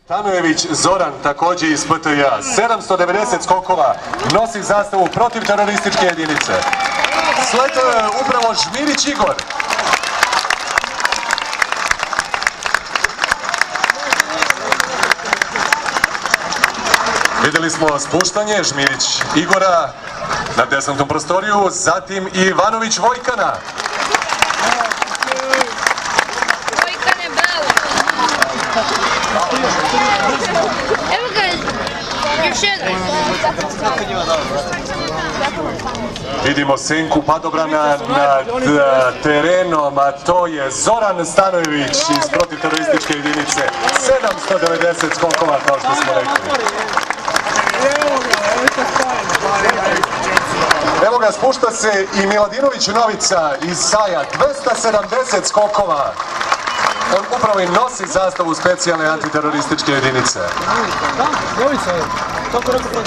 Stanojević Zoran, takođe iz PTJ-a, 790 skokova, nosi zastavu protiv terorističke jedinice. Sletao je upravo Žmirić Igor. Videli smo spuštanje Žmirić Igora na desantnu prostoriju, zatim i Ivanović Vojkana. Vojkane, bravo! Evo ga, još jedan. Vidimo senku padobrana nad terenom, a to je Zoran Stanojević iz protivterorističke jedinice. 790 skokova, kao što smo rekli. Evo ga, spušta se i Miladinović Novica iz Saja, 270 skokova. On upravo i nosi zastavu specijalne antiterorističke jedinice. Novica je, kako rekao?